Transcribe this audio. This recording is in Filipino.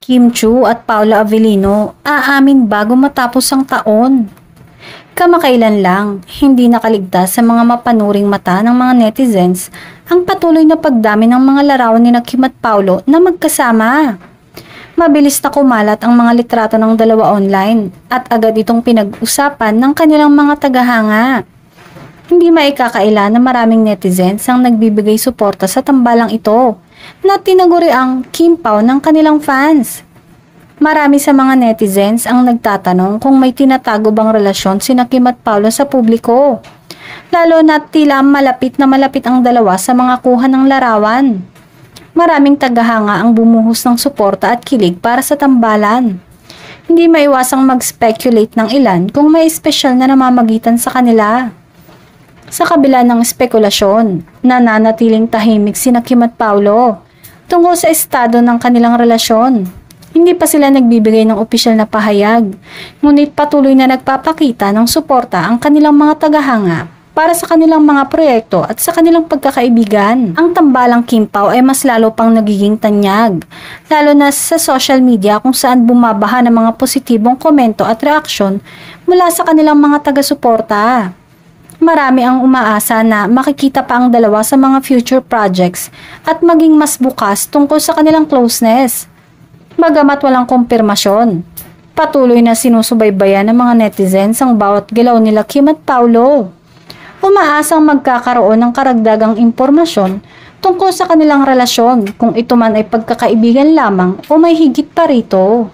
Kim Chu at Paula Avellino aamin bago matapos ang taon. Kamakailan lang, hindi nakaligtas sa mga mapanuring mata ng mga netizens ang patuloy na pagdami ng mga larawan ni Kim at Paulo na magkasama. Mabilis na kumalat ang mga litrato ng dalawa online at agad itong pinag-usapan ng kanilang mga tagahanga. Hindi maikakaila na maraming netizens ang nagbibigay suporta sa tambalang ito na tinaguri ang Kim Pao ng kanilang fans. Marami sa mga netizens ang nagtatanong kung may tinatago bang relasyon sina Kim at Paulo sa publiko. Lalo na tila malapit na malapit ang dalawa sa mga kuha ng larawan. Maraming tagahanga ang bumuhos ng suporta at kilig para sa tambalan. Hindi maiwasang mag-speculate ng ilan kung may espesyal na namamagitan sa kanila. Sa kabila ng spekulasyon, nananatiling tahimik sina Kim at Paulo tungkol sa estado ng kanilang relasyon. Hindi pa sila nagbibigay ng opisyal na pahayag, ngunit patuloy na nagpapakita ng suporta ang kanilang mga tagahanga para sa kanilang mga proyekto at sa kanilang pagkakaibigan. Ang tambalang Kim Pao ay mas lalo pang nagiging tanyag, lalo na sa social media kung saan bumabaha ng mga positibong komento at reaksyon mula sa kanilang mga taga-suporta. Marami ang umaasa na makikita pa ang dalawa sa mga future projects at maging mas bukas tungkol sa kanilang closeness. Bagamat walang kumpirmasyon, patuloy na sinusubaybayan ng mga netizens ang bawat galaw nila Kim at Paulo. Umaasang magkakaroon ng karagdagang impormasyon tungkol sa kanilang relasyon kung ito man ay pagkakaibigan lamang o may higit pa rito.